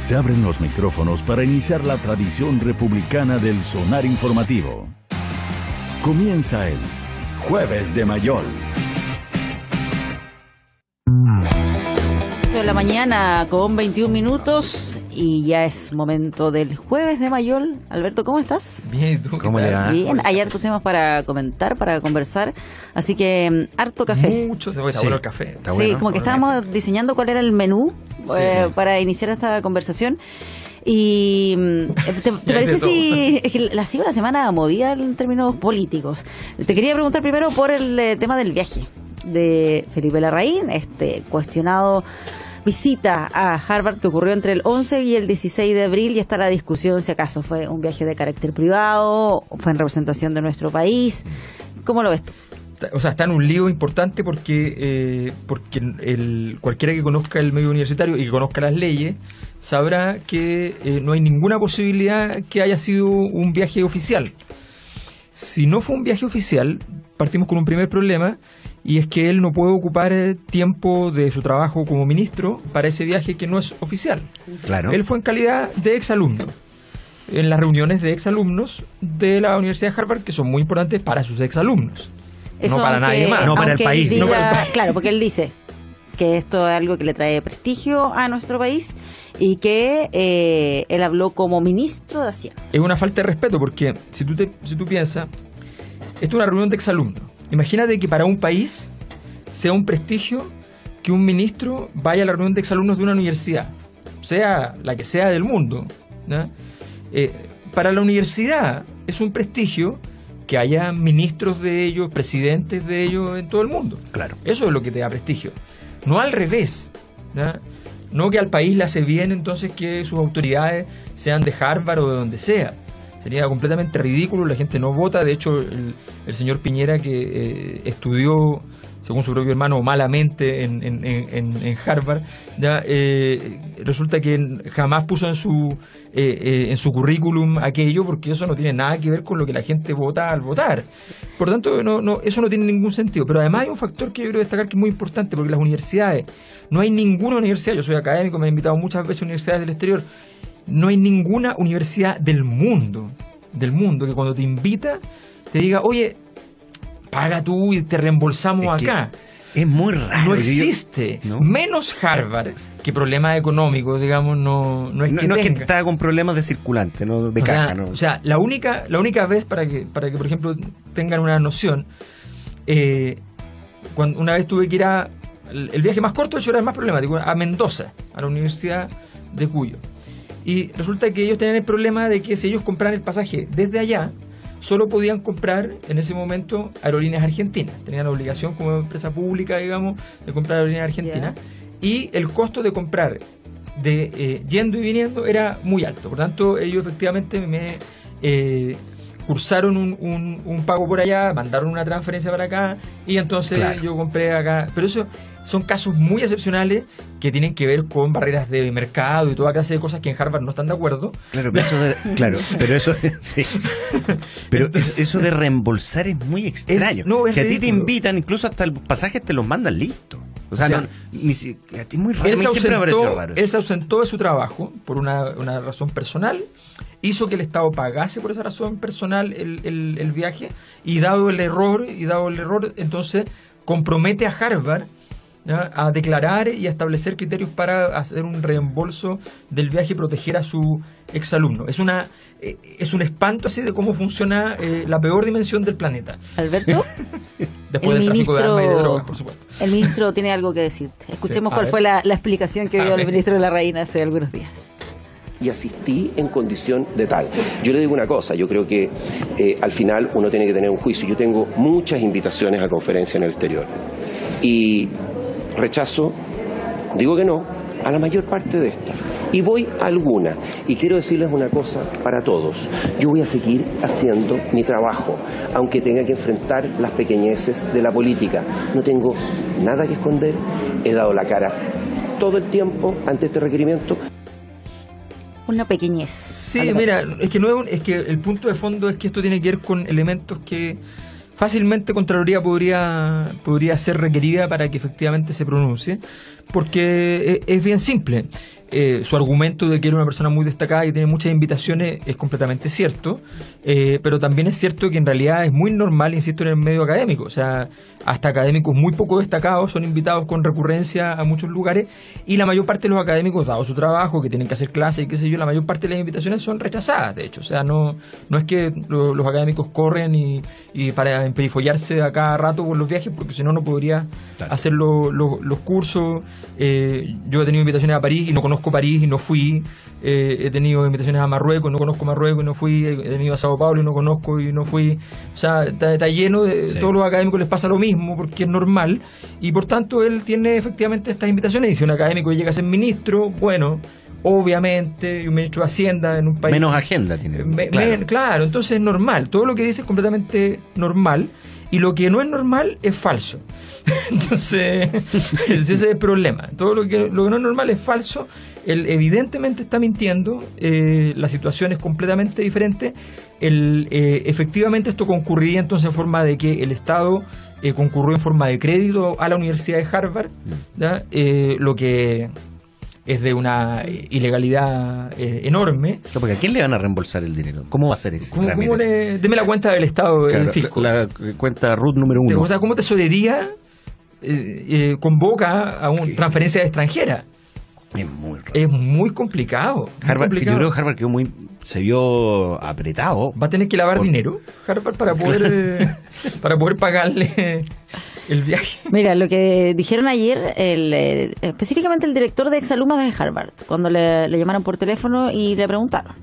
Se abren los micrófonos para iniciar la tradición republicana del sonar informativo. Comienza el Jueves de Mayol. De la mañana con 21 minutos y ya es momento del Jueves de Mayol. Alberto, ¿cómo estás? Bien, ¿y tú? ¿Cómo le va? Bien, hay hartos temas para comentar, para conversar, así que harto café. Mucho, está bueno el café. Está Sí, bueno. como que estábamos diseñando cuál era el menú para iniciar esta conversación. Y ¿te parece si es que ha sido una semana movida en términos políticos? Te quería preguntar primero por el tema del viaje de Felipe Larraín, cuestionado visita a Harvard que ocurrió entre el 11 y el 16 de abril, y está la discusión si acaso fue un viaje de carácter privado o fue en representación de nuestro país. ¿Cómo lo ves tú? O sea, está en un lío importante porque cualquiera que conozca el medio universitario y que conozca las leyes sabrá que no hay ninguna posibilidad que haya sido un viaje oficial. Si no fue un viaje oficial, partimos con un primer problema, y es que él no puede ocupar tiempo de su trabajo como ministro para ese viaje que no es oficial. Claro. Él fue en calidad de exalumno, en las reuniones de exalumnos de la Universidad de Harvard, que son muy importantes para sus exalumnos. Eso, no para nadie más. No para el país. Diga, No para el país. Claro, porque él dice que esto es algo que le trae prestigio a nuestro país y que él habló como ministro de Hacienda. Es una falta de respeto porque si tú piensas, esto es una reunión de exalumnos. Imagínate que para un país sea un prestigio que un ministro vaya a la reunión de exalumnos de una universidad, sea la que sea del mundo, ¿no? Para la universidad es un prestigio que haya ministros de ellos, presidentes de ellos en todo el mundo. Claro. Eso es lo que te da prestigio. No al revés, ¿no? No que al país le hace bien entonces que sus autoridades sean de Harvard o de donde sea. Sería completamente ridículo, la gente no vota. De hecho, el señor Piñera, que estudió, según su propio hermano, malamente en Harvard, ya resulta que jamás puso en su currículum aquello, porque eso no tiene nada que ver con lo que la gente vota al votar. Por tanto, eso no tiene ningún sentido. Pero además hay un factor que yo quiero destacar que es muy importante, porque las universidades, no hay ninguna universidad, yo soy académico, me he invitado muchas veces a universidades del exterior, no hay ninguna universidad del mundo que cuando te invita te diga, oye, paga tú y te reembolsamos acá. Es muy raro. No existe. ¿no? Menos Harvard, que problemas económicos, digamos, no es que no es que tenga. está con problemas de circulante, no de caja, ¿no? O sea, la única vez para que, por ejemplo, tengan una noción, cuando una vez tuve que ir el viaje más corto, de hecho era el más problemático, a Mendoza, a la Universidad de Cuyo. Y resulta que ellos tenían el problema de que si ellos compraran el pasaje desde allá, solo podían comprar en ese momento aerolíneas argentinas. Tenían la obligación como empresa pública, digamos, de comprar aerolíneas argentinas. Yeah. Y el costo de comprar yendo y viniendo era muy alto. Por tanto, ellos efectivamente me cursaron un pago por allá, mandaron una transferencia para acá, y entonces claro, yo compré acá. Pero eso son casos muy excepcionales que tienen que ver con barreras de mercado y toda clase de cosas que en Harvard no están de acuerdo. Claro, pero eso de reembolsar es muy extraño. Si a ti te invitan, incluso hasta el pasaje te los mandan listo. O sea, a ti es muy raro. Él se ausentó de su trabajo por una razón personal, hizo que el Estado pagase por esa razón personal el viaje, y dado el error, entonces compromete a Harvard, ¿ya?, a declarar y a establecer criterios para hacer un reembolso del viaje y proteger a su exalumno. Es un espanto así de cómo funciona la peor dimensión del planeta. Alberto, después del tráfico de armas y de drogas, por supuesto. El ministro tiene algo que decirte. Escuchemos cuál fue la explicación que dio el ministro de Larraín hace algunos días. Y asistí en condición de tal. Yo le digo una cosa, yo creo que al final uno tiene que tener un juicio. Yo tengo muchas invitaciones a conferencias en el exterior y rechazo, digo que no, a la mayor parte de estas. Y voy a alguna. Y quiero decirles una cosa para todos. Yo voy a seguir haciendo mi trabajo, aunque tenga que enfrentar las pequeñeces de la política. No tengo nada que esconder. He dado la cara todo el tiempo ante este requerimiento. Una pequeñez. Sí, mira, es que el punto de fondo es que esto tiene que ver con elementos que fácilmente Contraloría podría ser requerida para que efectivamente se pronuncie, porque es bien simple. su argumento de que era una persona muy destacada y tiene muchas invitaciones es completamente cierto, pero también es cierto que en realidad es muy normal, insisto, en el medio académico. O sea, hasta académicos muy poco destacados son invitados con recurrencia a muchos lugares, y la mayor parte de los académicos, dado su trabajo, que tienen que hacer clases y qué sé yo, la mayor parte de las invitaciones son rechazadas, de hecho. O sea, no es que los académicos corren y para emperifollarse a cada rato por los viajes, porque si no, no podría hacer los cursos. Yo he tenido invitaciones a París y no conozco París y no fui. He tenido invitaciones a Marruecos y no conozco Marruecos y no fui. He tenido a Sao Paulo y no conozco y no fui. O sea, está lleno de... Todos los académicos les pasa lo mismo porque es normal, y por tanto él tiene efectivamente estas invitaciones. Y si un académico llega a ser ministro, bueno, obviamente, y un ministro de Hacienda en un país... Menos agenda tiene. Claro, entonces es normal. Todo lo que dice es completamente normal, y lo que no es normal es falso. Entonces, ese es el problema. Todo lo que no es normal es falso. Él evidentemente está mintiendo. La situación es completamente diferente. Efectivamente esto concurriría entonces en forma de que el Estado concurrió en forma de crédito a la Universidad de Harvard, ¿ya? Lo que es de una ilegalidad enorme. Porque ¿a quién le van a reembolsar el dinero? ¿Cómo va a ser ese trámite? Deme la cuenta del Estado, claro, el fisco. La cuenta RUT número 1. O sea, ¿cómo tesorería convoca a una transferencia extranjera? Es muy complicado. Harvard, yo creo que Harvard se vio apretado. Va a tener que lavar dinero Harvard para poder pagarle el viaje. Mira, lo que dijeron ayer, específicamente el director de exalumnos de Harvard, cuando le llamaron por teléfono y le preguntaron.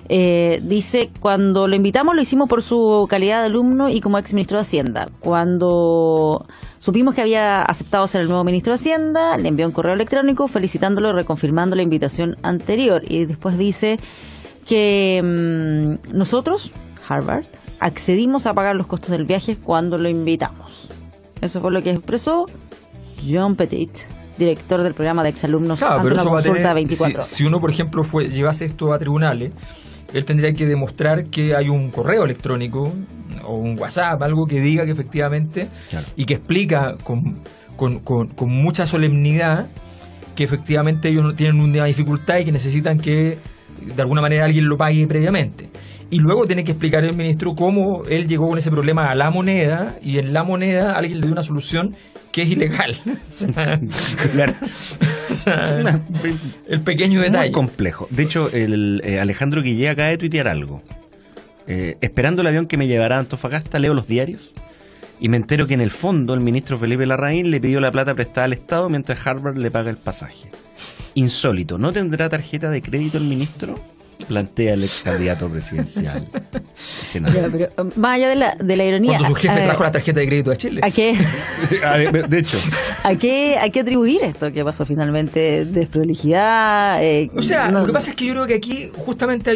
Dice, cuando lo invitamos lo hicimos por su calidad de alumno y como ex ministro de Hacienda. Cuando supimos que había aceptado ser el nuevo ministro de Hacienda, le envió un correo electrónico felicitándolo y reconfirmando la invitación anterior. Y después dice que nosotros, Harvard, accedimos a pagar los costos del viaje cuando lo invitamos. Eso fue lo que expresó John Petit, director del programa de exalumnos, ante una consulta 24 horas. Si uno, por ejemplo, llevase esto a tribunales, él tendría que demostrar que hay un correo electrónico o un WhatsApp, algo que diga que efectivamente, y que explica con mucha solemnidad que efectivamente ellos no tienen una dificultad y que necesitan que de alguna manera alguien lo pague previamente. Y luego tiene que explicar el ministro cómo él llegó con ese problema a la moneda, y en la moneda alguien le dio una solución que es ilegal. O sea, el pequeño detalle. Muy complejo. De hecho, Alejandro Guillé acaba de tuitear algo. Esperando el avión que me llevará a Antofagasta, leo los diarios y me entero que en el fondo el ministro Felipe Larraín le pidió la plata prestada al Estado mientras Harvard le paga el pasaje. Insólito. ¿No tendrá tarjeta de crédito el ministro? Plantea el ex candidato presidencial. Ya, pero más allá de la ironía, cuando su jefe trajo la tarjeta de crédito a Chile. ¿A qué? De hecho, ¿A qué atribuir esto que pasó finalmente? ¿Desprolijidad? O sea, lo que pasa es que yo creo que aquí justamente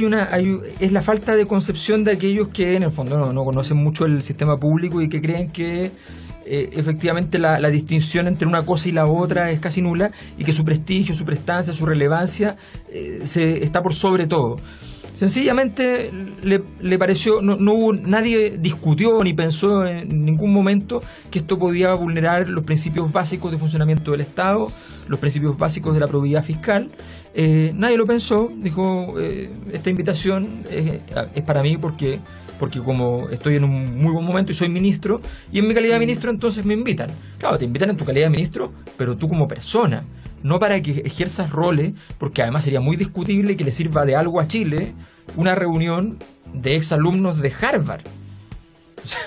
es la falta de concepción de aquellos que en el fondo no conocen mucho el sistema público y que creen que efectivamente la distinción entre una cosa y la otra es casi nula, y que su prestigio, su prestancia, su relevancia está por sobre todo. Sencillamente le pareció, no hubo, nadie discutió ni pensó en ningún momento que esto podía vulnerar los principios básicos de funcionamiento del Estado, los principios básicos de la probidad fiscal. Nadie lo pensó, dijo, esta invitación es para mí porque como estoy en un muy buen momento y soy ministro, y en mi calidad de ministro entonces me invitan. Claro, te invitan en tu calidad de ministro, pero tú como persona, no para que ejerzas roles, porque además sería muy discutible que le sirva de algo a Chile una reunión de exalumnos de Harvard. O sea,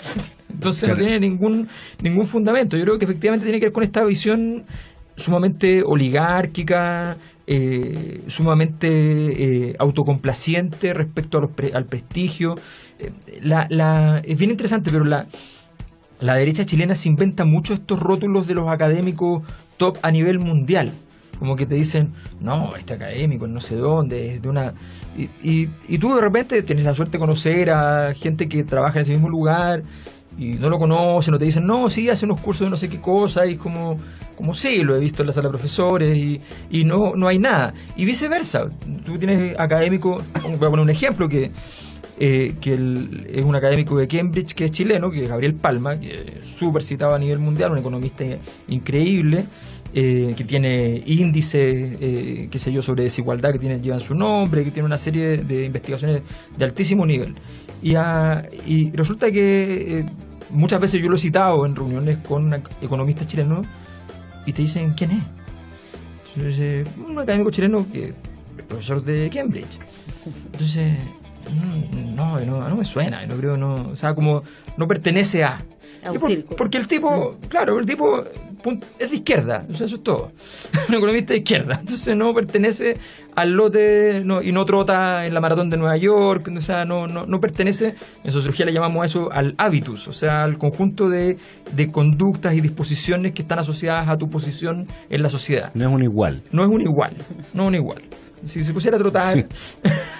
entonces no tiene ningún fundamento. Yo creo que efectivamente tiene que ver con esta visión sumamente oligárquica, sumamente autocomplaciente respecto al prestigio. Es bien interesante, pero la derecha chilena se inventa mucho estos rótulos de los académicos top a nivel mundial. Como que te dicen, no, este académico no sé dónde, es de una... Y tú de repente tienes la suerte de conocer a gente que trabaja en ese mismo lugar y no lo conocen, o te dicen, no, sí, hace unos cursos de no sé qué cosa, y como sí, lo he visto en la sala de profesores, y no hay nada. Y viceversa, tú tienes académicos, voy a poner un ejemplo, que que es un académico de Cambridge que es chileno, que es Gabriel Palma, que es súper citado a nivel mundial, un economista increíble, que tiene índices, qué sé yo, sobre desigualdad que llevan su nombre, que tiene una serie de investigaciones de altísimo nivel. Y resulta que muchas veces yo lo he citado en reuniones con economistas chilenos y te dicen, ¿quién es? Entonces, un académico chileno que es profesor de Cambridge. Entonces, no me suena, no creo, no, o sea, como no pertenece a un círculo. porque el tipo, claro, el tipo es de izquierda, o sea, eso es todo. Un economista de izquierda, entonces no pertenece al lote y no trota en la maratón de Nueva York, o sea, no pertenece, en sociología le llamamos a eso al hábitus, o sea, al conjunto de conductas y disposiciones que están asociadas a tu posición en la sociedad. No es un igual. No es un igual. Si se pusiera a trotar... Sí.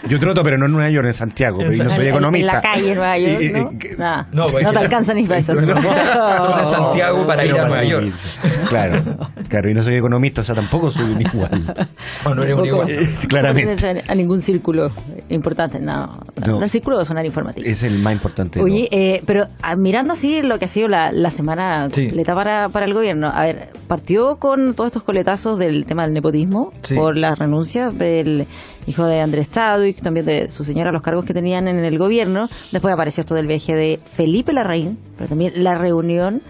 Yo troto, pero no en Nueva York, en Santiago, pero yo no soy economista. En la calle en Nueva York, ¿no? No te alcanza ni para eso. Trota en Santiago para ir a Nueva York. Claro, y no soy economista, o sea, tampoco soy un igual. No eres un igual. Claramente. No a ningún círculo importante, no. El círculo de sonar informativo. Es el más importante. Oye, pero mirando así lo que ha sido la semana completa para el gobierno, a ver, partió con todos estos coletazos del tema del nepotismo, por la renuncia del hijo de Andrés Chadwick, también de su señora, los cargos que tenían en el gobierno. Después apareció esto del viaje de Felipe Larraín, pero también la reunión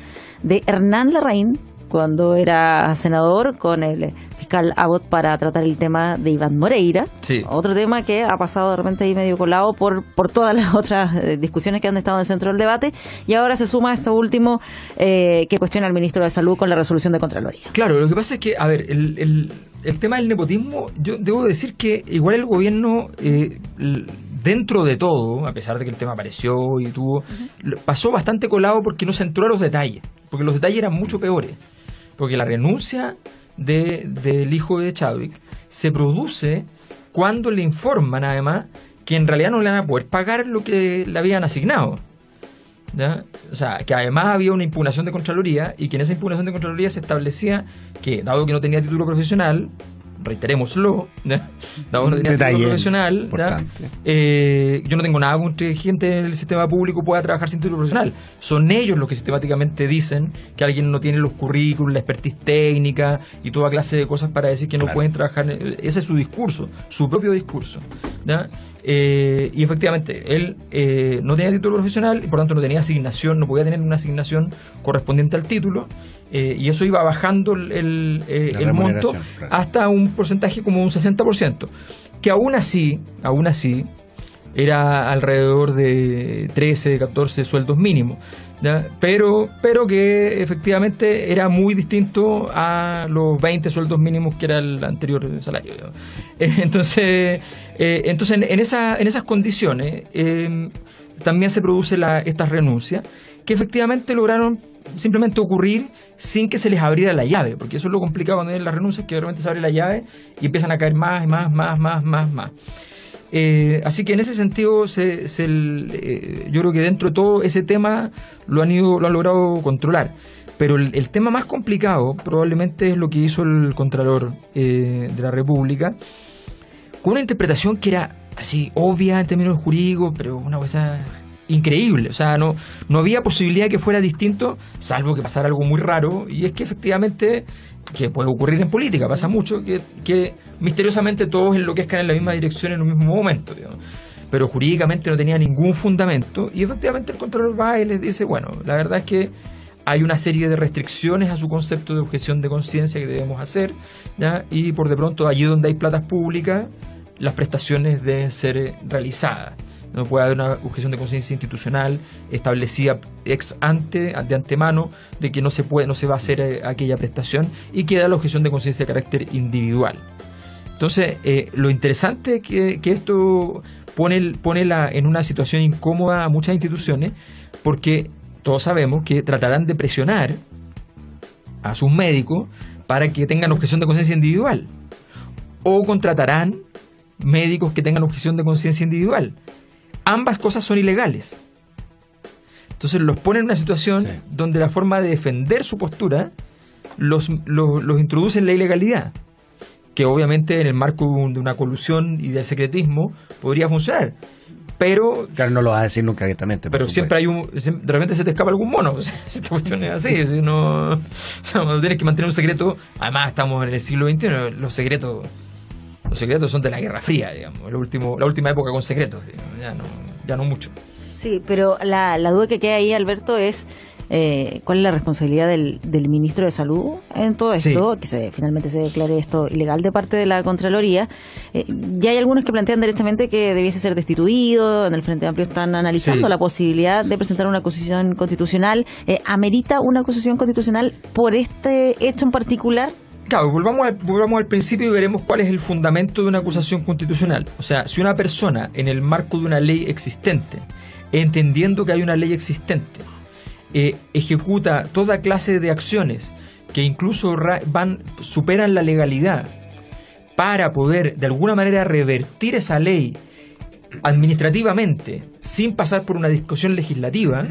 de Hernán Larraín cuando era senador con el fiscal Abbott para tratar el tema de Iván Moreira. Otro tema que ha pasado de repente ahí medio colado por todas las otras discusiones que han estado en el centro del debate, y ahora se suma esto último que cuestiona al ministro de Salud con la resolución de Contraloría. Claro, lo que pasa es que, a ver, el tema del nepotismo, yo debo decir que igual el gobierno, dentro de todo, a pesar de que el tema apareció y pasó bastante colado porque no se entró a los detalles, porque los detalles eran mucho peores. Porque la renuncia del hijo de Chadwick se produce cuando le informan, además, que en realidad no le van a poder pagar lo que le habían asignado, ¿ya? O sea, que además había una impugnación de Contraloría y que en esa impugnación de Contraloría se establecía que, dado que no tenía título profesional, reiterémoslo, ¿ya? Dado que no tenía título profesional, yo no tengo nada contra que gente en el sistema público pueda trabajar sin título profesional. Son ellos los que sistemáticamente dicen que alguien no tiene los currículos, la expertise técnica y toda clase de cosas para decir que no pueden trabajar. Ese es su discurso, su propio discurso, ¿ya? Y efectivamente, él no tenía título profesional y por tanto no tenía asignación, no podía tener una asignación correspondiente al título, y eso iba bajando el monto hasta un porcentaje como un 60%, que aún así era alrededor de 13, 14 sueldos mínimos, ¿ya? Pero que efectivamente era muy distinto a los 20 sueldos mínimos que era el anterior salario. Entonces en esas condiciones también se produce estas renuncias, que efectivamente lograron simplemente ocurrir sin que se les abriera la llave, porque eso es lo complicado cuando hay las renuncias, que de repente se abre la llave y empiezan a caer más y más. Así que en ese sentido yo creo que dentro de todo ese tema lo han logrado controlar, pero el tema más complicado probablemente es lo que hizo el Contralor de la República, con una interpretación que era así obvia en términos jurídicos, pero una cosa increíble. O sea, no había posibilidad que fuera distinto, salvo que pasara algo muy raro, y es que efectivamente, que puede ocurrir en política, pasa mucho, que misteriosamente todos enloquezcan en la misma dirección en un mismo momento, digamos. Pero jurídicamente no tenía ningún fundamento, y efectivamente el Contralor va y les dice, bueno, la verdad es que hay una serie de restricciones a su concepto de objeción de conciencia que debemos hacer, ¿ya? Y por de pronto allí donde hay platas públicas, las prestaciones deben ser realizadas. No puede haber una objeción de conciencia institucional establecida de antemano de que no se va a hacer aquella prestación, y queda la objeción de conciencia de carácter individual. Entonces, lo interesante es que esto pone en una situación incómoda a muchas instituciones, porque todos sabemos que tratarán de presionar a sus médicos para que tengan objeción de conciencia individual, o contratarán médicos que tengan objeción de conciencia individual. Ambas cosas son ilegales. Entonces los pone en una situación donde la forma de defender su postura los introduce en la ilegalidad, que obviamente en el marco de una colusión y del secretismo podría funcionar, pero... Claro, no lo vas a decir nunca abiertamente. Pero siempre hay de repente se te escapa algún mono. O sea, esta cuestión es así. Si no, o sea, no tienes que mantener un secreto. Además, estamos en el siglo XXI. Los secretos son de la Guerra Fría, digamos. La última época con secretos. Digamos, ya no mucho. Sí, pero la duda que queda ahí, Alberto, es cuál es la responsabilidad del ministro de Salud en todo esto, que finalmente se declare esto ilegal de parte de la Contraloría. Ya hay algunos que plantean derechamente que debiese ser destituido. En el Frente Amplio están analizando la posibilidad de presentar una acusación constitucional. ¿Amerita una acusación constitucional por este hecho en particular? Claro, volvamos al principio y veremos cuál es el fundamento de una acusación constitucional. O sea, si una persona en el marco de una ley existente, entendiendo que hay una ley existente, ejecuta toda clase de acciones que incluso superan la legalidad para poder de alguna manera revertir esa ley administrativamente sin pasar por una discusión legislativa,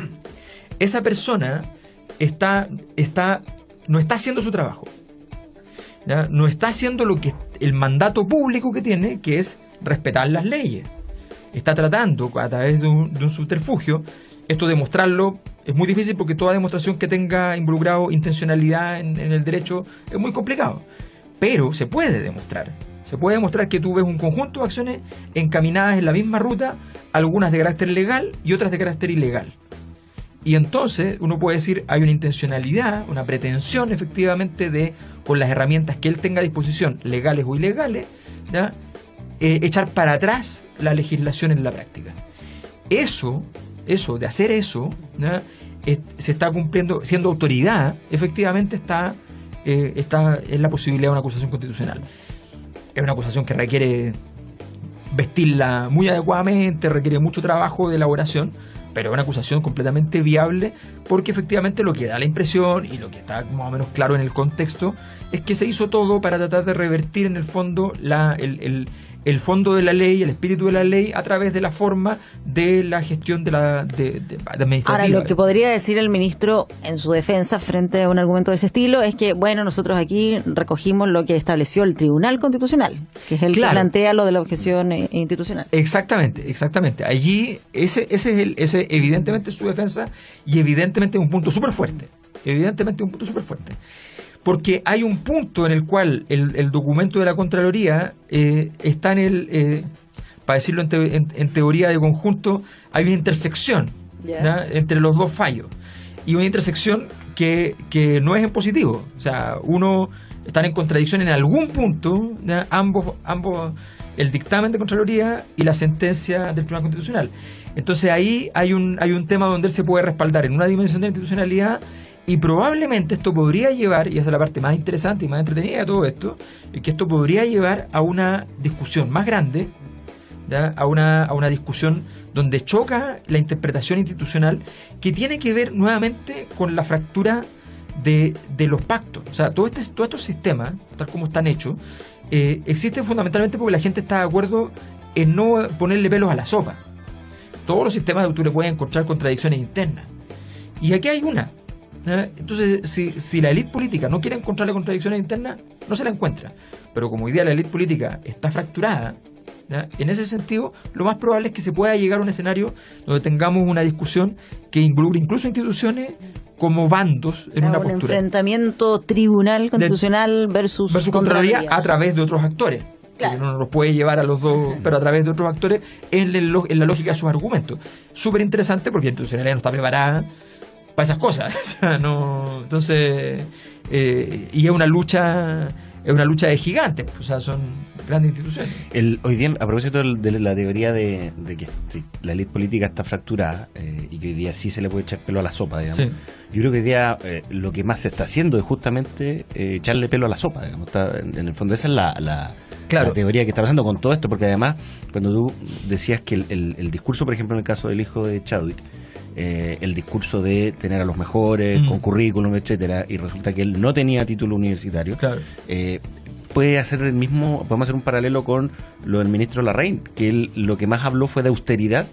esa persona no está haciendo su trabajo, ¿ya? No está haciendo lo que el mandato público que tiene, que es respetar las leyes. Está tratando a través de un subterfugio. Esto demostrarlo es muy difícil porque toda demostración que tenga involucrado intencionalidad en el derecho es muy complicado. Pero se puede demostrar. Se puede demostrar que tú ves un conjunto de acciones encaminadas en la misma ruta, algunas de carácter legal y otras de carácter ilegal. Y entonces uno puede decir, hay una intencionalidad, una pretensión efectivamente de, con las herramientas que él tenga a disposición, legales o ilegales, ¿ya? Echar para atrás la legislación en la práctica. De hacer eso, ¿ya? Se está cumpliendo, siendo autoridad, efectivamente está en la posibilidad de una acusación constitucional. Es una acusación que requiere vestirla muy adecuadamente, requiere mucho trabajo de elaboración, pero es una acusación completamente viable porque efectivamente lo que da la impresión y lo que está más o menos claro en el contexto es que se hizo todo para tratar de revertir en el fondo el fondo de la ley, el espíritu de la ley a través de la forma de la gestión de administrativa. Ahora, lo que podría decir el ministro en su defensa frente a un argumento de ese estilo es que, bueno, nosotros aquí recogimos lo que estableció el Tribunal Constitucional, que es el que plantea lo de la objeción institucional. Exactamente. Allí, ese evidentemente es su defensa y evidentemente es un punto súper fuerte. Porque hay un punto en el cual el documento de la Contraloría está para decirlo en teoría de conjunto, hay una intersección entre los dos fallos. Y una intersección que no es en positivo. O sea, están en contradicción en algún punto, ¿ya? Ambos, el dictamen de Contraloría y la sentencia del Tribunal Constitucional. Entonces ahí hay un tema donde él se puede respaldar en una dimensión de institucionalidad. Y probablemente esto podría llevar, y esa es la parte más interesante y más entretenida de todo esto, que esto podría llevar a una discusión más grande, ¿ya? A una discusión donde choca la interpretación institucional que tiene que ver nuevamente con la fractura de los pactos. O sea, todos estos sistemas, tal como están hechos, existen fundamentalmente porque la gente está de acuerdo en no ponerle pelos a la sopa. Todos los sistemas tú le puedes encontrar contradicciones internas. Y aquí hay una. Entonces, si la élite política no quiere encontrarle contradicciones internas, no se la encuentra. Pero como hoy día la élite política está fracturada, ¿ya? En ese sentido, lo más probable es que se pueda llegar a un escenario donde tengamos una discusión que involucre incluso instituciones como bandos en una postura. Un enfrentamiento tribunal constitucional versus Contraloría a través de otros actores. Claro. Uno no los puede llevar a los dos, pero a través de otros actores en la lógica de sus argumentos. Súper interesante porque la institucionalidad no está preparada para esas cosas. O sea, no, entonces, y es una lucha de gigantes. O sea, son grandes instituciones. Hoy día, a propósito de la teoría de que la élite política está fracturada y que hoy día sí se le puede echar pelo a la sopa, digamos. Sí. Yo creo que hoy día lo que más se está haciendo es justamente echarle pelo a la sopa, digamos. En el fondo esa es la teoría que está pasando con todo esto, porque además, cuando tú decías que el discurso, por ejemplo, en el caso del hijo de Chadwick, el discurso de tener a los mejores con currículum, etcétera, y resulta que él no tenía título universitario, puede hacer podemos hacer un paralelo con lo del ministro Larraín, que él lo que más habló fue de austeridad,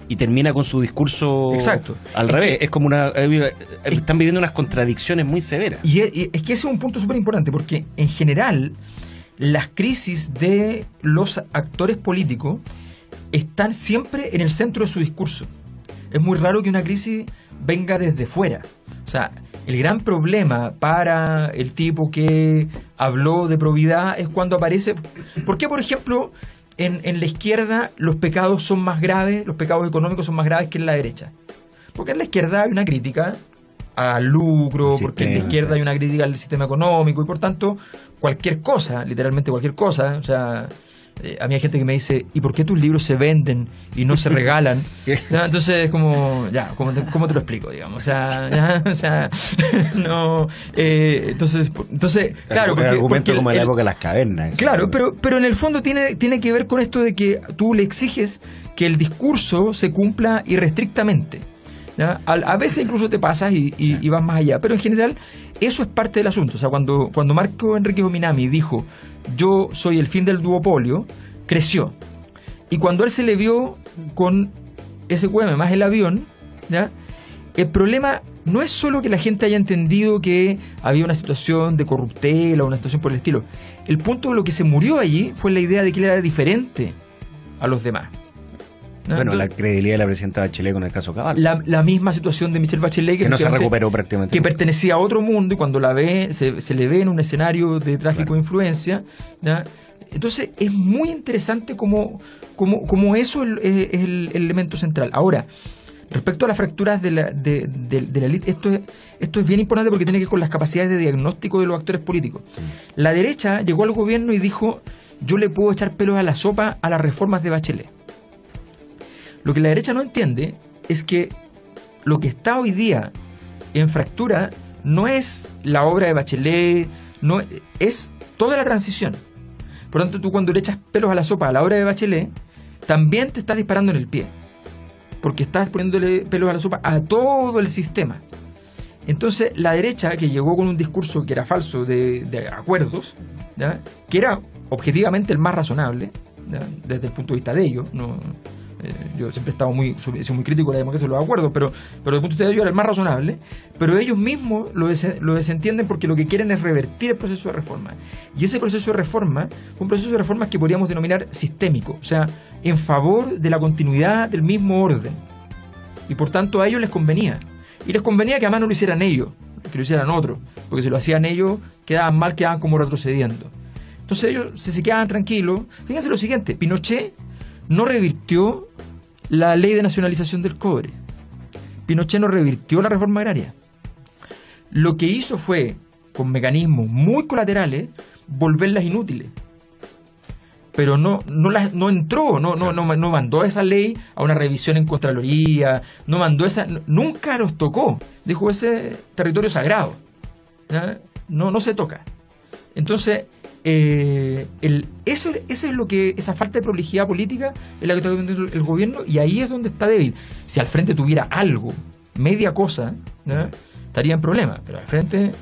y termina con su discurso al revés. Es como están viviendo unas contradicciones muy severas. Y es que ese es un punto súper importante, porque en general las crisis de los actores políticos están siempre en el centro de su discurso. Es muy raro que una crisis venga desde fuera. O sea, el gran problema para el tipo que habló de probidad es cuando aparece... ¿Por qué, por ejemplo, en la izquierda los pecados son más graves, los pecados económicos son más graves que en la derecha? Porque en la izquierda hay una crítica al lucro, porque en la izquierda hay una crítica al sistema económico y por tanto cualquier cosa, literalmente cualquier cosa, o sea... a mí hay gente que me dice, ¿y por qué tus libros se venden y no se regalan? ¿Ya? Entonces, como, ya, ¿cómo te lo explico, digamos? O sea, ya, o sea, no, entonces, claro, porque, argumento como en la época de las cavernas. Claro, pero en el fondo tiene que ver con esto de que tú le exiges que el discurso se cumpla irrestrictamente. ¿Ya? A veces incluso te pasas y vas más allá, pero en general eso es parte del asunto. O sea, cuando Marco Enríquez Ominami dijo yo soy el fin del duopolio, creció. Y cuando él se le vio con SQM más el avión, ¿ya? El problema no es solo que la gente haya entendido que había una situación de corruptela o una situación por el estilo. El punto de lo que se murió allí fue la idea de que él era diferente a los demás. ¿No? Bueno, entonces, la credibilidad de la presidenta Bachelet con el caso Cabal. La misma situación de Michelle Bachelet que no se recuperó prácticamente. Que pertenecía a otro mundo y cuando la ve, se le ve en un escenario de tráfico de influencia. ¿Ya? Entonces es muy interesante cómo eso es el elemento central. Ahora, respecto a las fracturas de la élite, esto es bien importante porque tiene que ver con las capacidades de diagnóstico de los actores políticos. La derecha llegó al gobierno y dijo, yo le puedo echar pelos a la sopa a las reformas de Bachelet. Lo que la derecha no entiende es que lo que está hoy día en fractura no es la obra de Bachelet, no es toda la transición. Por lo tanto, tú cuando le echas pelos a la sopa a la obra de Bachelet, también te estás disparando en el pie, porque estás poniéndole pelos a la sopa a todo el sistema. Entonces, la derecha, que llegó con un discurso que era falso de acuerdos, ¿ya? Que era objetivamente el más razonable, ¿ya? Desde el punto de vista de ellos, no... yo siempre he estado muy crítico de la democracia de los acuerdos, pero desde el punto de vista de ellos era el más razonable, pero ellos mismos lo desentienden porque lo que quieren es revertir el proceso de reforma. Y ese proceso de reforma fue un proceso de reformas que podríamos denominar sistémico, o sea, en favor de la continuidad del mismo orden. Y por tanto a ellos les convenía. Y les convenía que además no lo hicieran ellos, que lo hicieran otros, porque si lo hacían ellos, quedaban mal, quedaban como retrocediendo. Entonces ellos se quedaban tranquilos. Fíjense lo siguiente, Pinochet no revirtió la ley de nacionalización del cobre. Pinochet no revirtió la reforma agraria. Lo que hizo fue, con mecanismos muy colaterales, volverlas inútiles. Pero no mandó esa ley a una revisión en Contraloría, nunca los tocó. Dijo, ese territorio sagrado, ¿ya? No se toca. Entonces, esa falta de prolijidad política es la que está viviendo el gobierno, y ahí es donde está débil. Si al frente tuviera algo, media cosa, ¿no? Estaría en problema, pero al frente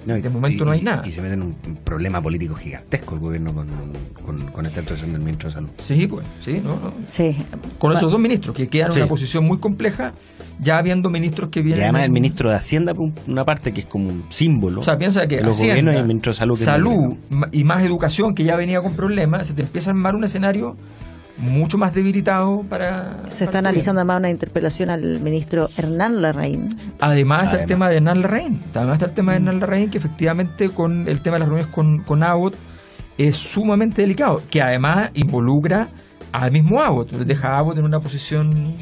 de momento no hay nada. Y se mete en un problema político gigantesco el gobierno con esta actuación del ministro de Salud. Sí, pues, sí, ¿no? Sí. Con esos dos ministros que quedan en una posición muy compleja, ya habiendo ministros que vienen... Y además el ministro de Hacienda, por una parte, que es como un símbolo. O sea, piensa que los gobiernos y el ministro de Salud y más educación, que ya venía con problemas, se te empieza a armar un escenario mucho más debilitado para... Se está analizando además una interpelación al ministro Hernán Larraín. Además está el tema de Hernán Larraín, que efectivamente con el tema de las reuniones con Abbott es sumamente delicado, que además involucra al mismo Abbott, deja a Abbott en una posición...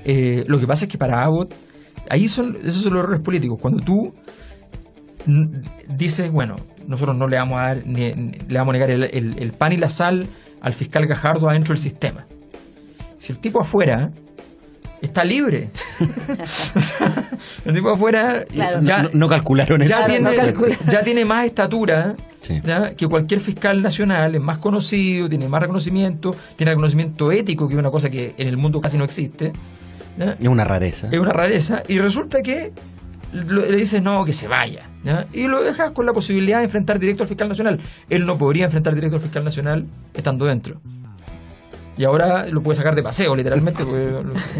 lo que pasa es que para Abbott, esos son los errores políticos. Cuando tú dices, bueno, nosotros no le vamos a dar, le vamos a negar el pan y la sal al fiscal Gajardo adentro del sistema. Si el tipo afuera está libre, o sea, el tipo afuera, claro, ya no calcularon eso. Ya tiene más estatura, sí, que cualquier fiscal nacional, es más conocido, tiene más reconocimiento, tiene reconocimiento ético, que es una cosa que en el mundo casi no existe, ¿ya? Es una rareza. Y resulta que le dices no, que se vaya, ¿ya? Y lo dejas con la posibilidad de enfrentar directo al fiscal nacional. Él no podría enfrentar directo al fiscal nacional estando dentro. Y ahora lo puede sacar de paseo, literalmente,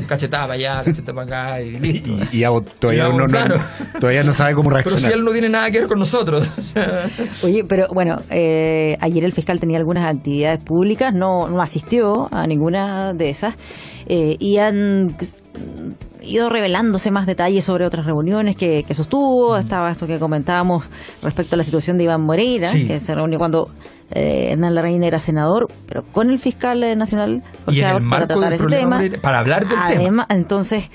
cachetada para allá, cachetada para acá y listo. Y todavía, claro. Todavía no sabe cómo reaccionar. Pero si él no tiene nada que ver con nosotros. O sea. Oye, pero bueno, ayer el fiscal tenía algunas actividades públicas, no asistió a ninguna de esas, y han ido revelándose más detalles sobre otras reuniones que sostuvo. Estaba esto que comentábamos respecto a la situación de Iván Moreira, sí, que se reunió cuando Hernán Larraín era senador, pero con el fiscal nacional Jorge Abbott, para tratar ese tema, para hablar del tema. Entonces,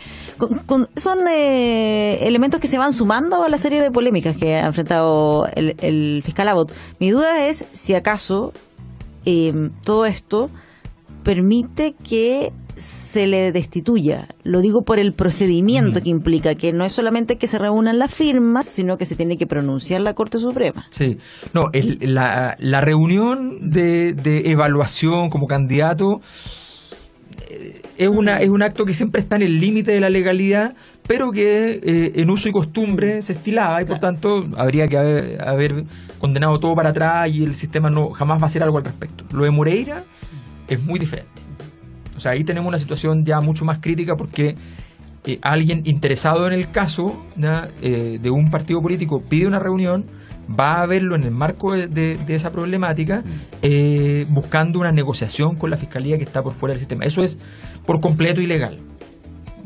son elementos que se van sumando a la serie de polémicas que ha enfrentado el fiscal Abbott. Mi duda es si acaso todo esto permite que se le destituya. Lo digo por el procedimiento que implica, que no es solamente que se reúnan las firmas, sino que se tiene que pronunciar la Corte Suprema. Sí, no, la reunión de evaluación como candidato es un acto que siempre está en el límite de la legalidad, pero que en uso y costumbre se estilaba y por tanto habría que haber condenado todo para atrás y el sistema jamás va a hacer algo al respecto. Lo de Moreira es muy diferente. O sea, ahí tenemos una situación ya mucho más crítica porque alguien interesado en el caso de un partido político pide una reunión, va a verlo en el marco de esa problemática, buscando una negociación con la Fiscalía que está por fuera del sistema. Eso es por completo ilegal.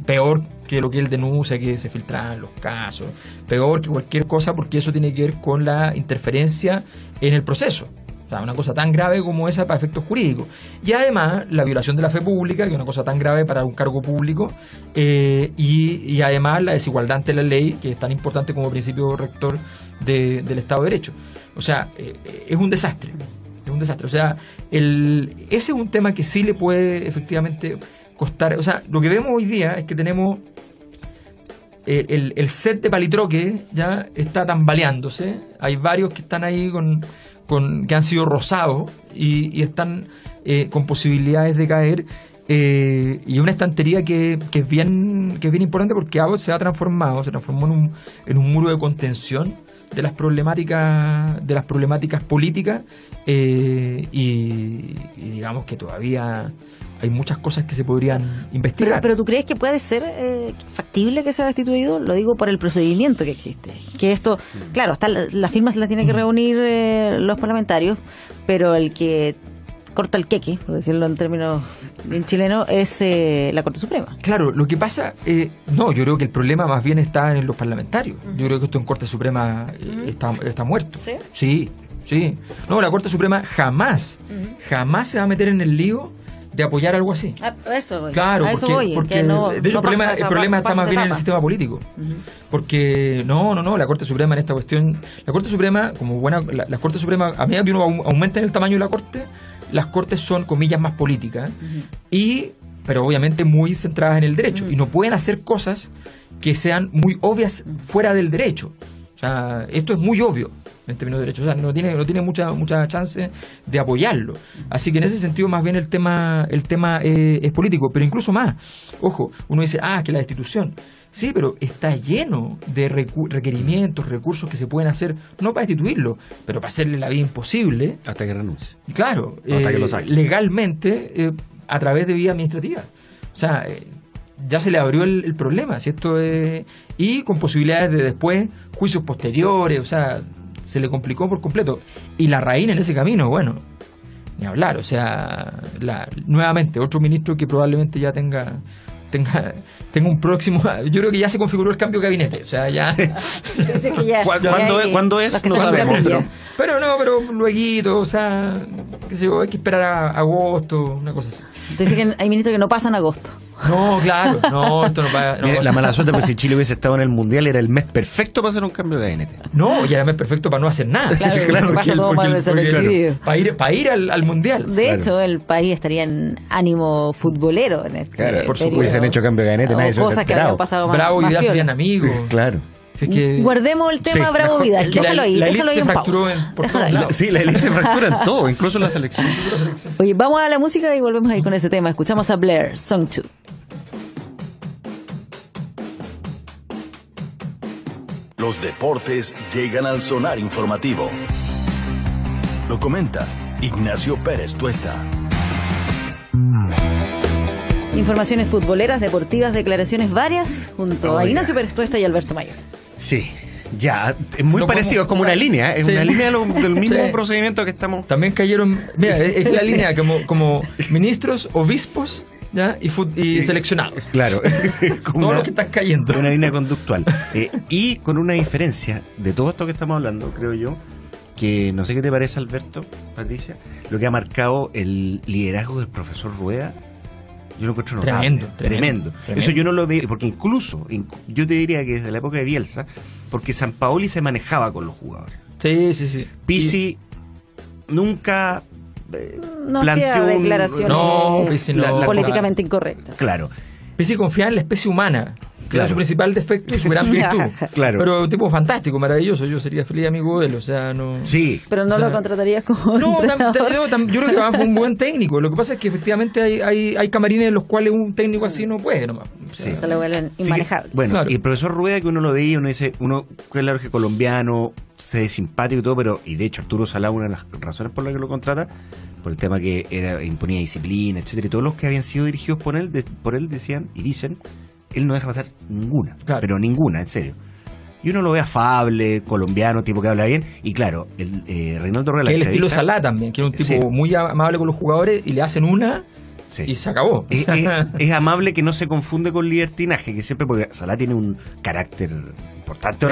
Peor que lo que él denuncia, que se filtran los casos. Peor que cualquier cosa, porque eso tiene que ver con la interferencia en el proceso. O sea, una cosa tan grave como esa para efectos jurídicos. Y además, la violación de la fe pública, que es una cosa tan grave para un cargo público, y además la desigualdad ante la ley, que es tan importante como principio rector del Estado de Derecho. O sea, es un desastre. Es un desastre. O sea, ese es un tema que sí le puede efectivamente costar. O sea, lo que vemos hoy día es que tenemos el set de palitroque ya está tambaleándose. Hay varios que están ahí que han sido rozados y están con posibilidades de caer, y una estantería que es bien importante porque Abbott se transformó en un muro de contención de las problemáticas políticas, y digamos que todavía hay muchas cosas que se podrían investigar. Pero ¿tú crees que puede ser factible que sea destituido? Lo digo por el procedimiento que existe. Que esto, claro, las firmas se las tienen que reunir los parlamentarios, pero el que corta el queque, por decirlo en términos bien chilenos, es la Corte Suprema. Claro, lo que pasa, yo creo que el problema más bien está en los parlamentarios. Yo creo que esto en Corte Suprema está muerto. ¿Sí? Sí. No, la Corte Suprema jamás se va a meter en el lío de apoyar algo así. Eso voy. Claro, porque de hecho el problema está más bien en el sistema político. Porque la Corte Suprema en esta cuestión, la Corte Suprema, la Corte Suprema, a medida que uno aumenta en el tamaño de la Corte, las Cortes son, comillas, más políticas, pero obviamente muy centradas en el derecho, y no pueden hacer cosas que sean muy obvias fuera del derecho. O sea, esto es muy obvio en términos de derechos. O sea, no tiene mucha chance de apoyarlo. Así que en ese sentido, más bien el tema es político. Pero incluso más, ojo, uno dice, que la destitución. Sí, pero está lleno de requerimientos, recursos que se pueden hacer, no para destituirlo, pero para hacerle la vida imposible. Hasta que renuncie. Claro, hasta que lo saque. Legalmente, a través de vía administrativa. O sea, ya se le abrió el problema, ¿sí? Y con posibilidades de después juicios posteriores, o sea, se le complicó por completo. Y Larraín en ese camino, bueno, ni hablar, o sea, nuevamente otro ministro que probablemente ya tenga un próximo. Yo creo que ya se configuró el cambio de gabinete, o sea, ya. ¿Cuándo es? No sabemos. Pero luego, o sea, qué sé yo, hay que esperar a agosto, una cosa así. Entonces que hay ministros que no pasan agosto. No, claro, esto no pasa. Mira, la mala suerte, pues si Chile hubiese estado en el Mundial, era el mes perfecto para hacer un cambio de gabinete. No, y era el mes perfecto para no hacer nada. Claro, pasa todo más desapercibido. Para ir al Mundial. De hecho, el país estaría en ánimo futbolero en este periodo. Por supuesto, hubiesen hecho cambio de gabinete, nadie se hubiese enterado. Bravo y Vidal serían amigos. Claro. Guardemos el tema Bravo Vidal, déjalo ahí en pausa. Sí, la élite se fractura en todo, incluso en la selección. Oye, vamos a la música y volvemos ahí con ese tema. Escuchamos a Blair, Song 2. Los deportes llegan al Sonar Informativo. Lo comenta Ignacio Pérez Tuesta. Informaciones futboleras, deportivas, declaraciones varias, junto a Ignacio Pérez Tuesta y Alberto Mayor. Sí, ya, es muy parecido, es como una línea, es una línea del mismo procedimiento que estamos... También cayeron, mira, es la línea como ministros, obispos, ¿ya? Y seleccionados. Claro, todo lo que están cayendo. Una línea conductual. Y con una diferencia de todo esto que estamos hablando, creo yo, que no sé qué te parece, Alberto, Patricia, lo que ha marcado el liderazgo del profesor Rueda. Yo lo encuentro notable. Tremendo. Eso yo no lo veo, porque incluso, yo te diría que desde la época de Bielsa, porque Sampaoli se manejaba con los jugadores. Sí. Pizzi nunca no planteó hacía declaraciones Pizzi no, políticamente incorrectas. Claro. Pizzi confiaba en la especie humana. Que era su principal defecto y su gran virtud. Claro. Pero un tipo fantástico, maravilloso. Yo sería feliz amigo de él, o sea, no... Sí. Pero no lo contratarías como No, yo creo que fue un buen técnico. Lo que pasa es que efectivamente hay camarines en los cuales un técnico así no puede nomás. O sea, se lo vuelven inmanejable. Bueno, claro. Y el profesor Rueda, que uno lo veía, uno dice, claro que colombiano, se ve simpático y todo, pero, y de hecho Arturo Salá, una de las razones por las que lo contrata, por el tema que imponía disciplina, etcétera, y todos los que habían sido dirigidos por él decían y dicen, él no deja pasar ninguna, claro. Pero ninguna, en serio. Y uno lo ve afable, colombiano, tipo que habla bien, y claro, Reinaldo Rueda, que el estilo Salá también, que era un tipo muy amable con los jugadores y le hacen una y se acabó. Es amable, que no se confunde con libertinaje, que siempre, porque Salá tiene un carácter importante.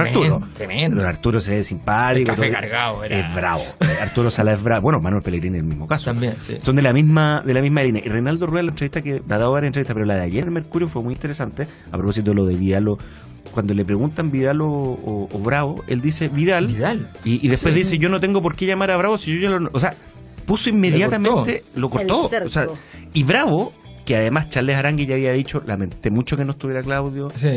Tremendo. Don Arturo se ve simpático. El café cargado era... Es bravo. Arturo Salá es bravo. Bueno, Manuel Pellegrini en el mismo caso. También, sí. Son de la misma línea. Y Reinaldo Rueda, la entrevista que ha dado varias entrevistas, pero la de ayer en Mercurio fue muy interesante, a propósito de lo de Vidal. Cuando le preguntan Vidal o Bravo, él dice Vidal. Y después dice, yo no tengo por qué llamar a Bravo si yo ya lo... O sea, puso inmediatamente, lo cortó. O sea, y Bravo, que además Charles Arangui ya había dicho, lamenté mucho que no estuviera Claudio. Sí.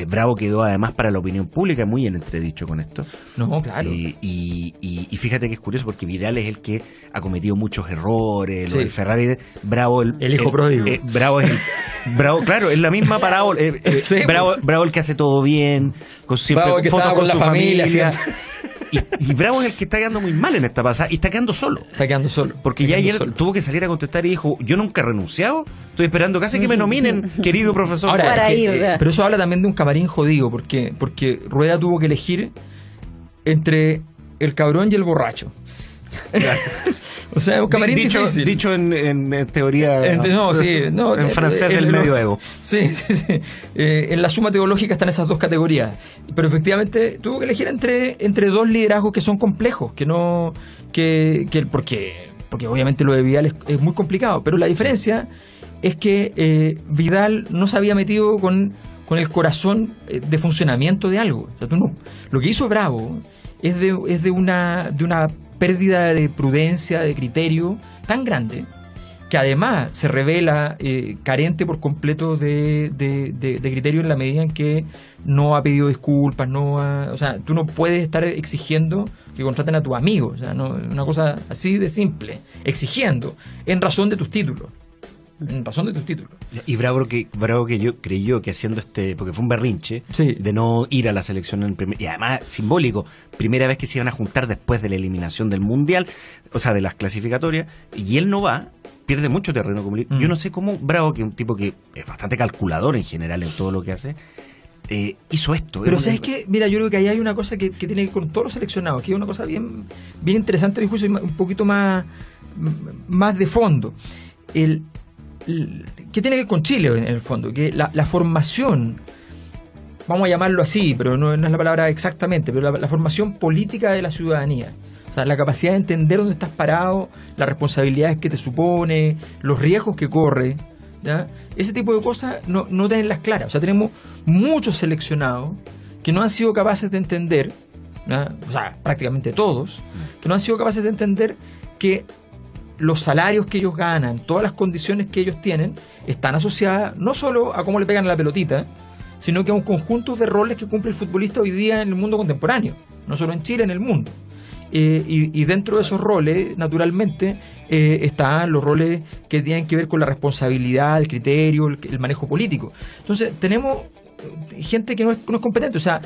Bravo quedó además para la opinión pública muy en entredicho con esto. No, claro. Y fíjate que es curioso, porque Vidal es el que ha cometido muchos errores, sí. El Ferrari, Bravo el hijo pródigo. Bravo, claro, es la misma parábola. Sí, Bravo el que hace todo bien, con siempre Bravo que fotos con la su familia. Y Bravo es el que está quedando muy mal en esta pasada, y está quedando solo. Porque ya ayer tuvo que salir a contestar y dijo, yo nunca he renunciado, estoy esperando casi que me nominen, querido profesor. Ahora, pero eso habla también de un camarín jodido, porque Rueda tuvo que elegir entre el cabrón y el borracho. Claro. O sea, un camarín difícil. Dicho en teoría, en francés del medioevo. Sí. En la suma teológica están esas dos categorías. Pero efectivamente tuvo que elegir entre dos liderazgos que son complejos, porque obviamente lo de Vidal es muy complicado. Pero la diferencia es que Vidal no se había metido con el corazón de funcionamiento de algo. O sea, lo que hizo Bravo es de una pérdida de prudencia, de criterio tan grande, que además se revela carente por completo de criterio, en la medida en que no ha pedido disculpas, o sea, tú no puedes estar exigiendo que contraten a tu amigo, o sea, no, una cosa así de simple, exigiendo en razón de tus títulos. Y Bravo que yo creyó que haciendo porque fue un berrinche, sí, de no ir a la selección y además simbólico, primera vez que se iban a juntar después de la eliminación del Mundial, o sea, de las clasificatorias, y él no va, pierde mucho terreno. Yo no sé cómo Bravo, que es un tipo que es bastante calculador en general en todo lo que hace, hizo esto. Pero ¿sabes qué? Mira, yo creo que ahí hay una cosa que tiene que ver con todos los seleccionados, que es una cosa bien interesante, a mi juicio, un poquito más de fondo. ¿Qué tiene que ver con Chile en el fondo? Que la formación, vamos a llamarlo así, pero no es la palabra exactamente, pero la formación política de la ciudadanía, o sea, la capacidad de entender dónde estás parado, las responsabilidades que te supone, los riesgos que corre, ¿ya? Ese tipo de cosas no tenerlas claras. O sea, tenemos muchos seleccionados que no han sido capaces de entender, ¿ya? O sea, prácticamente todos, que no han sido capaces de entender que los salarios que ellos ganan, todas las condiciones que ellos tienen, están asociadas no solo a cómo le pegan a la pelotita, sino que a un conjunto de roles que cumple el futbolista hoy día en el mundo contemporáneo, no solo en Chile, en el mundo. Y dentro de esos roles, naturalmente, están los roles que tienen que ver con la responsabilidad, el criterio, el manejo político. Entonces, tenemos gente que no es competente. O sea,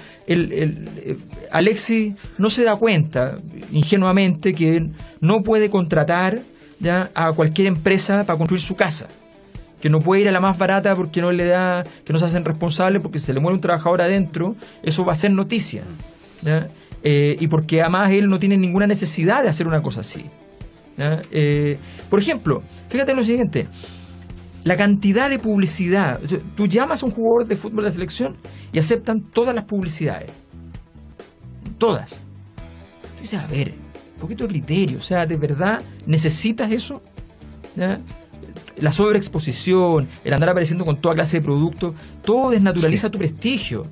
Alexis no se da cuenta, ingenuamente, que no puede contratar ¿ya?, a cualquier empresa para construir su casa, que no puede ir a la más barata porque no le da, que no se hacen responsables porque se le muere un trabajador adentro, eso va a ser noticia, ¿ya? Y porque además él no tiene ninguna necesidad de hacer una cosa así, ¿ya? Por ejemplo, fíjate en lo siguiente, la cantidad de publicidad. Tú llamas a un jugador de fútbol de la selección y aceptan todas las publicidades, todas. Tú dices, a ver, un poquito de criterio, o sea, ¿de verdad necesitas eso? ¿Ya? La sobreexposición, el andar apareciendo con toda clase de productos, todo desnaturaliza tu prestigio.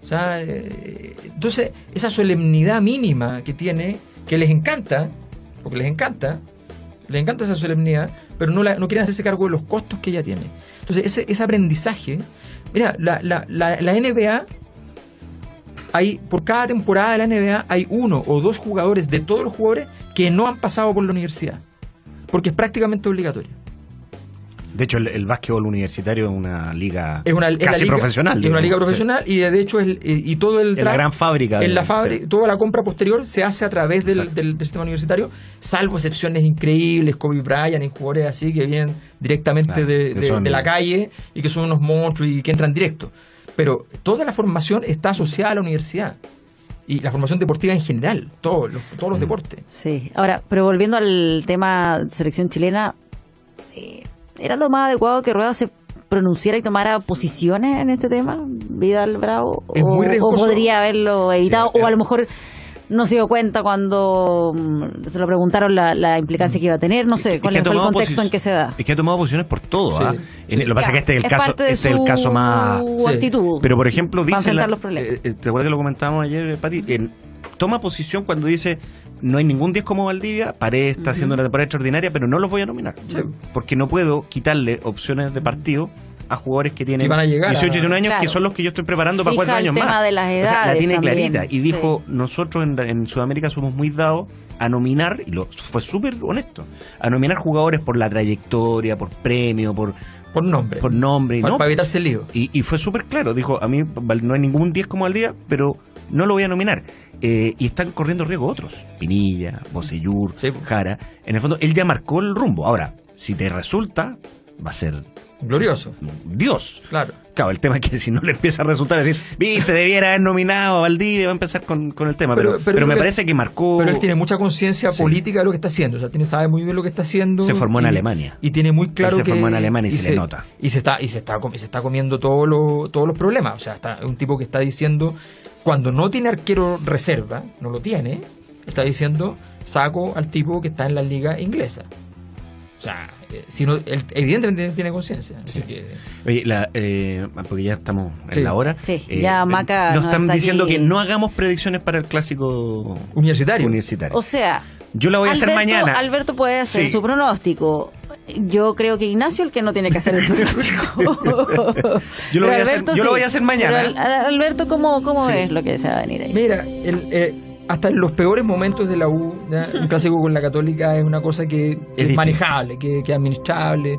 O sea, entonces esa solemnidad mínima que tiene, que les encanta, porque les encanta esa solemnidad, pero no quieren hacerse cargo de los costos que ella tiene. Entonces ese aprendizaje, mira, la NBA, por cada temporada de la NBA hay 1 o 2 jugadores de todos los jugadores que no han pasado por la universidad, porque es prácticamente obligatorio. De hecho, el básquetbol universitario es una liga casi profesional. Es una liga profesional, sí. Y de hecho y todo el en la gran fábrica. En la fábrica, sí. Toda la compra posterior se hace a través del sistema universitario, salvo excepciones increíbles, Kobe Bryant y jugadores así que vienen directamente de la calle y que son unos monstruos y que entran directo. Pero toda la formación está asociada a la universidad. Y la formación deportiva en general, todos los deportes. Sí, ahora, pero volviendo al tema selección chilena, ¿era lo más adecuado que Rueda se pronunciara y tomara posiciones en este tema, Vidal Bravo? ¿O podría haberlo evitado? Sí, o a lo mejor no se dio cuenta cuando se lo preguntaron la implicancia que iba a tener. No sé, ¿cuál es el contexto en que se da? Es que ha tomado posiciones por todo. Sí, sí. Lo que pasa es que este es el caso más... actitud, pero, por ejemplo, dice... los problemas. ¿Te acuerdas que lo comentábamos ayer, Pati? Toma posición cuando dice... No hay ningún 10 como Valdivia, Paredes está haciendo una temporada extraordinaria, pero no los voy a nominar. Sí. Porque no puedo quitarle opciones de partido a jugadores que tienen 18 y 21 años, claro, que son los que yo estoy preparando para 4 años más. El tema de las edades, o sea, la tiene también clarita. Y dijo, nosotros en Sudamérica somos muy dados a nominar, y fue súper honesto, a nominar jugadores por la trayectoria, por premio, por nombre. Por nombre. Para evitarse el lío. Y fue súper claro, dijo, a mí no hay ningún 10 como Valdivia, pero no lo voy a nominar. Y están corriendo riesgo otros, Pinilla, Bocellur, sí, Jara. En el fondo, él ya marcó el rumbo. Ahora, si te resulta, va a ser glorioso. Dios. Claro. Claro, el tema es que si no le empieza a resultar, es decir, viste, debiera haber nominado a Valdivia, va a empezar con el tema. Pero me parece que marcó... Pero él tiene mucha conciencia política de lo que está haciendo. O sea, sabe muy bien lo que está haciendo. Se formó en Alemania. Y tiene muy claro que... Se formó en Alemania y se le nota. Y se está comiendo todos los problemas. O sea, es un tipo que está diciendo, cuando no tiene arquero reserva, no lo tiene, está diciendo, saco al tipo que está en la liga inglesa. O sea, él evidentemente tiene conciencia. Sí. Oye, porque ya estamos en la hora. Sí, ya Maca nos están diciendo que no hagamos predicciones para el clásico universitario. O sea, yo la voy a hacer mañana. Alberto puede hacer su pronóstico. Yo creo que Ignacio es el que no tiene que hacer el pronóstico. Yo lo voy a hacer mañana. Pero, Alberto, ¿cómo ves lo que se va a venir ahí? Mira, hasta en los peores momentos de la U, ¿ya? Un clásico con la Católica es una cosa que es manejable, que es administrable,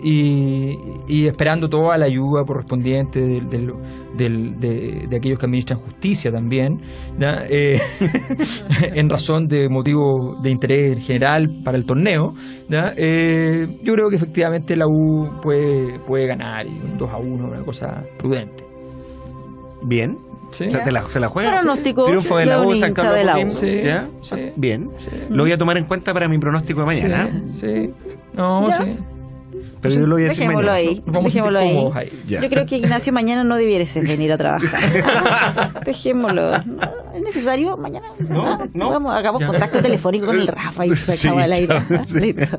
y esperando toda la ayuda correspondiente de aquellos que administran justicia también, ¿ya? En razón de motivos de interés general para el torneo, ¿ya? Yo creo que efectivamente la U puede ganar, y un 2-1, una cosa prudente. Bien. ¿Sí? Se la juega. Pronóstico. Triunfo de la U, San Carlos Joaquín. Sí, ¿Ya? Sí. Bien. Sí. Lo voy a tomar en cuenta para mi pronóstico de mañana. Sí. No, ¿ya? Sí. Pero yo lo voy a decir mañana. Dejémoslo ahí. Yo creo que Ignacio mañana no debieras venir a trabajar. Dejémoslo. ¿No es necesario mañana? No. Vamos, hagamos contacto telefónico con el Rafa y se acaba el aire. Listo.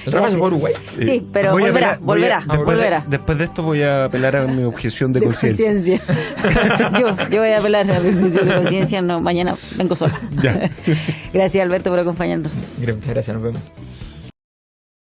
¿El Rafa se fue a Uruguay? Sí, pero volverá. Después de esto voy a apelar a mi objeción de conciencia. Yo voy a apelar a mi objeción de conciencia. No, mañana vengo sola. Ya. Gracias, Alberto, por acompañarnos. Muchas gracias, nos vemos.